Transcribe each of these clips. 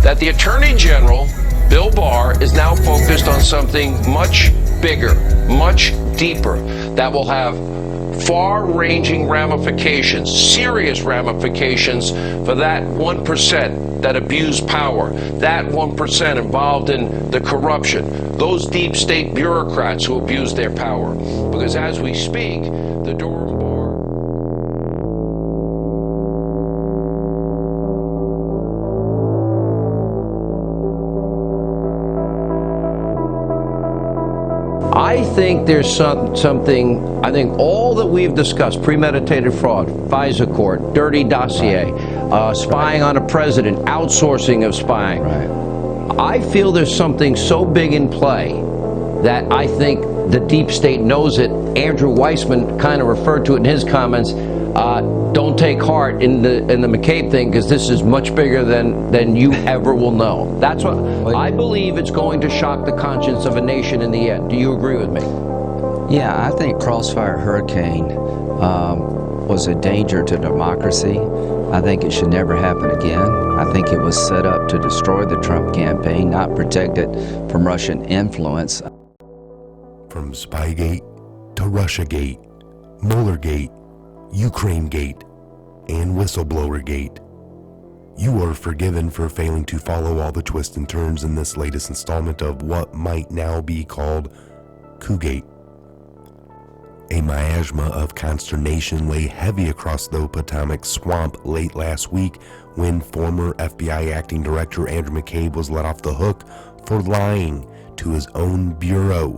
that the Attorney General, Bill Barr, is now focused on something much bigger, much deeper, that will have far-ranging ramifications, serious ramifications for that 1% that abuse power, that 1% involved in the corruption, those deep state bureaucrats who abuse their power. Because as we speak, the Durham Bar... I think there's something, I think all that we've discussed, premeditated fraud, FISA court, dirty dossier, spying on a president, outsourcing of spying. Right. I feel there's something so big in play that I think the deep state knows it. Andrew Weissman kind of referred to it in his comments. Don't take heart in the McCabe thing, because this is much bigger than you ever will know. That's what I believe. It's going to shock the conscience of a nation in the end. Do you agree with me? Yeah, I think Crossfire Hurricane was a danger to democracy. I think it should never happen again. I think it was set up to destroy the Trump campaign, not protect it from Russian influence. From Spygate to Russiagate, Muellergate, Ukrainegate, and Whistleblowergate, you are forgiven for failing to follow all the twists and turns in this latest installment of what might now be called CoupGate. A miasma of consternation lay heavy across the Potomac swamp late last week when former FBI acting director Andrew McCabe was let off the hook for lying to his own bureau,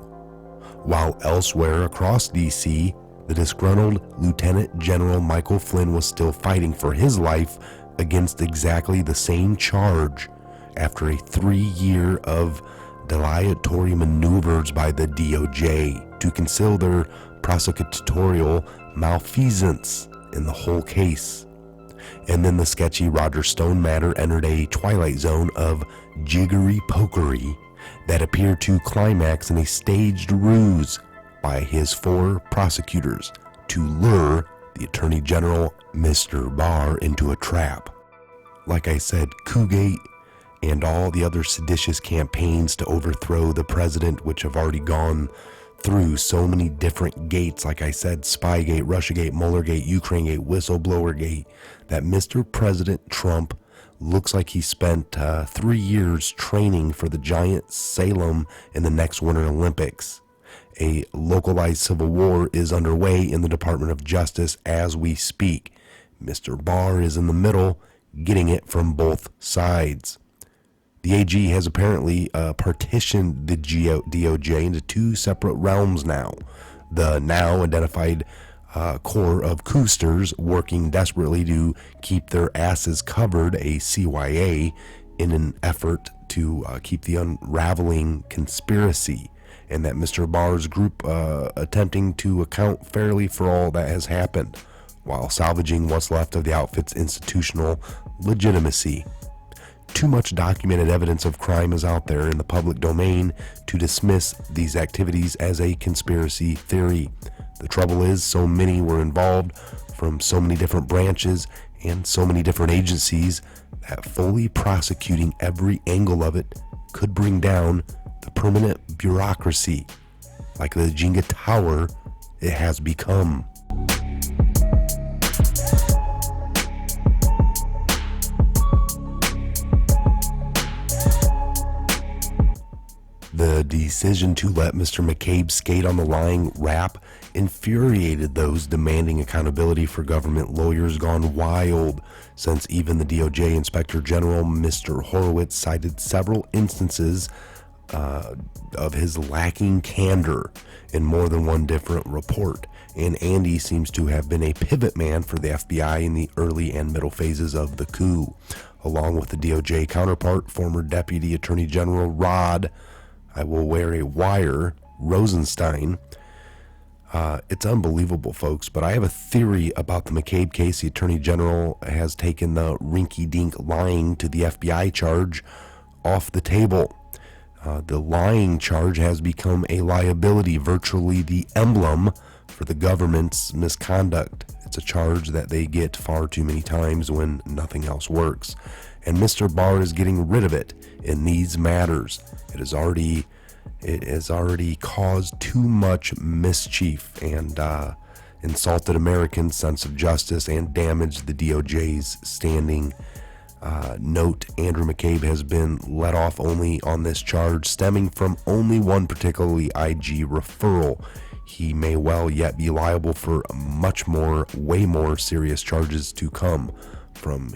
while elsewhere across D.C., the disgruntled Lieutenant General Michael Flynn was still fighting for his life against exactly the same charge after a 3-year of dilatory maneuvers by the DOJ to conceal their prosecutorial malfeasance in the whole case. And then the sketchy Roger Stone matter entered a twilight zone of jiggery-pokery that appeared to climax in a staged ruse by his 4 prosecutors to lure the Attorney General, Mr. Barr, into a trap. Like I said, CoupGate and all the other seditious campaigns to overthrow the president, which have already gone through so many different gates, like I said, Spygate, Russiagate, Muellergate, Ukrainegate, Whistleblowergate, that Mr. President Trump looks like he spent 3 years training for the giant Salem in the next Winter Olympics. A localized civil war is underway in the Department of Justice as we speak. Mr. Barr is in the middle, getting it from both sides. The AG has apparently partitioned the DOJ into 2 separate realms now. The now identified core of coosters working desperately to keep their asses covered, a CYA, in an effort to keep the unraveling conspiracy, and that Mr. Barr's group attempting to account fairly for all that has happened, while salvaging what's left of the outfit's institutional legitimacy. Too much documented evidence of crime is out there in the public domain to dismiss these activities as a conspiracy theory. The trouble is, so many were involved from so many different branches and so many different agencies that fully prosecuting every angle of it could bring down the permanent bureaucracy, like the Jenga tower it has become. The decision to let Mr. McCabe skate on the lying rap infuriated those demanding accountability for government lawyers gone wild, since even the DOJ Inspector General, Mr. Horowitz, cited several instances of his lacking candor in more than one different report. And Andy seems to have been a pivot man for the FBI in the early and middle phases of the coup, along with the DOJ counterpart, former Deputy Attorney General Rod, I will wear a wire, Rosenstein. It's unbelievable, folks, but I have a theory about the McCabe case. The Attorney General has taken the rinky-dink lying to the FBI charge off the table. The lying charge has become a liability, virtually the emblem for the government's misconduct. It's a charge that they get far too many times when nothing else works. and Mr. Barr is getting rid of it in these matters. It has already caused too much mischief and insulted Americans' sense of justice and damaged the DOJ's standing. Note, Andrew McCabe has been let off only on this charge stemming from only one particularly IG referral. He may well yet be liable for way more serious charges to come. From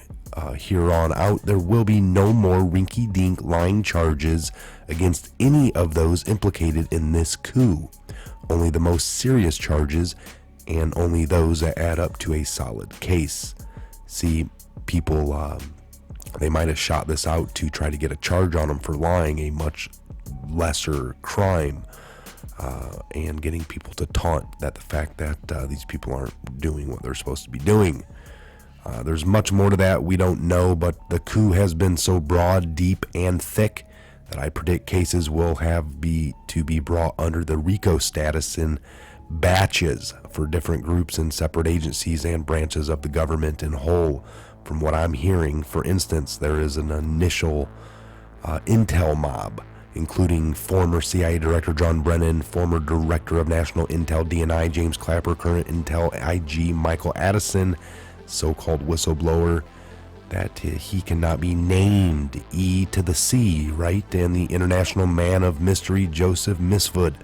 here on out, there will be no more rinky-dink lying charges against any of those implicated in this coup. Only the most serious charges, and only those that add up to a solid case. See, people, they might have shot this out to try to get a charge on them for lying, a much lesser crime, and getting people to taunt that the fact that these people aren't doing what they're supposed to be doing. There's much more to that we don't know, but the coup has been so broad, deep, and thick that I predict cases will have to be brought under the RICO status in batches for different groups and separate agencies and branches of the government in whole. From what I'm hearing, for instance, there is an initial intel mob, including former CIA Director John Brennan, former Director of National Intel DNI James Clapper, current Intel IG Michael Addison, so-called whistleblower, that he cannot be named, E to the C, right? And the international man of mystery, Joseph Misfud.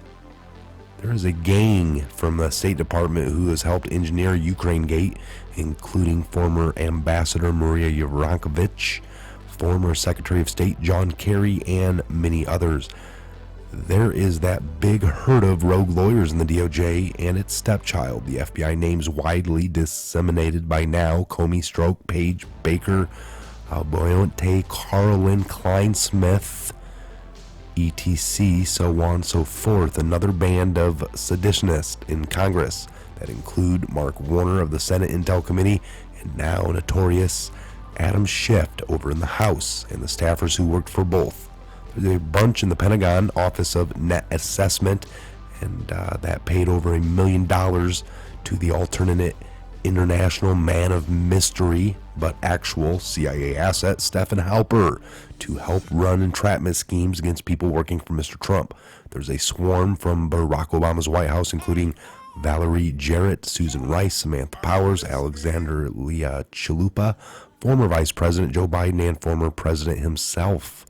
There is a gang from the State Department who has helped engineer UkraineGate, including former Ambassador Maria Yovanovitch, former Secretary of State John Kerry, and many others. There is that big herd of rogue lawyers in the DOJ and its stepchild. The FBI names widely disseminated by now: Comey, Stroke, Page, Baker, Boyonte, Carlin, Klein-Smith, etc., so on and so forth. Another band of seditionists in Congress that include Mark Warner of the Senate Intel Committee and now notorious Adam Schiff over in the House, and the staffers who worked for both. There's a bunch in the Pentagon Office of Net Assessment, and that paid over $1 million to the alternate international man of mystery but actual CIA asset Stephen Halper to help run entrapment schemes against people working for Mr. Trump. There's a swarm from Barack Obama's White House, including Valerie Jarrett, Susan Rice, Samantha Powers, Alexander Leah Chalupa, former Vice President Joe Biden, and former President himself.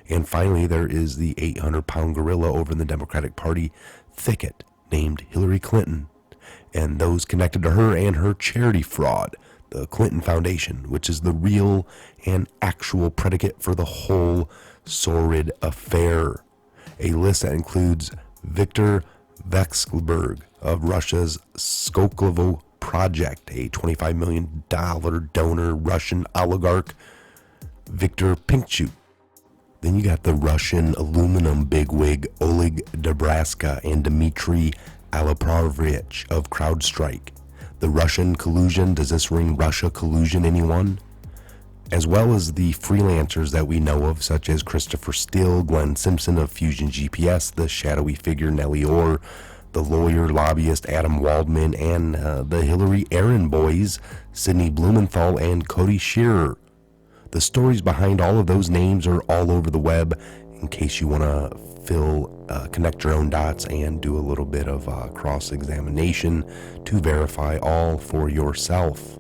And finally, there is the 800-pound gorilla over in the Democratic Party thicket named Hillary Clinton, and those connected to her and her charity fraud, the Clinton Foundation, which is the real and actual predicate for the whole sordid affair. A list that includes Viktor Vexelberg of Russia's Skoklovo Project, a $25 million donor Russian oligarch, Viktor Pinkchuk. Then you got the Russian aluminum bigwig Oleg Debraska and Dmitry Alaprovich of CrowdStrike. The Russian collusion, does this ring Russia collusion, anyone? As well as the freelancers that we know of, such as Christopher Steele, Glenn Simpson of Fusion GPS, the shadowy figure Nellie Orr, the lawyer lobbyist Adam Waldman, and the Hillary Aaron boys, Sidney Blumenthal and Cody Shearer. The stories behind all of those names are all over the web, in case you want to connect your own dots and do a little bit of cross-examination to verify all for yourself.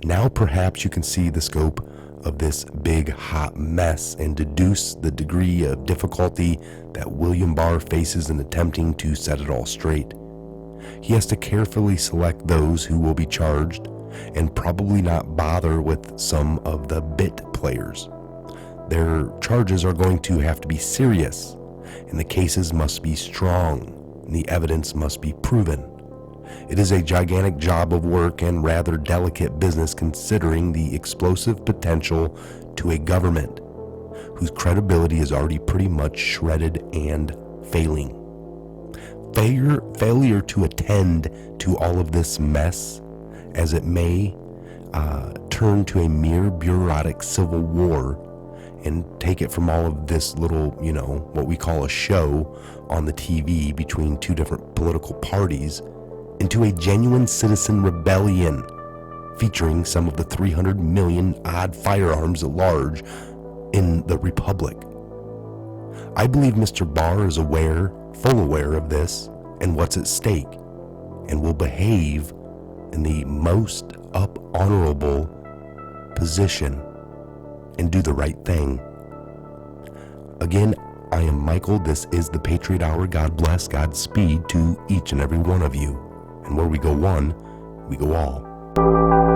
Now perhaps you can see the scope of this big hot mess and deduce the degree of difficulty that William Barr faces in attempting to set it all straight. He has to carefully select those who will be charged and probably not bother with some of the bit players. Their charges are going to have to be serious, and the cases must be strong, and the evidence must be proven. It is a gigantic job of work and rather delicate business, considering the explosive potential to a government whose credibility is already pretty much shredded and failing. Failure to attend to all of this mess, as it may turn to a mere bureaucratic civil war, and take it from all of this little, what we call a show on the TV between two different political parties, into a genuine citizen rebellion featuring some of the 300 million odd firearms at large in the Republic. I believe Mr. Barr is full aware of this and what's at stake, and will behave in the most honorable position and do the right thing. Again, I am Michael. This is the Patriot Hour. God bless, Godspeed to each and every one of you. And where we go one, we go all.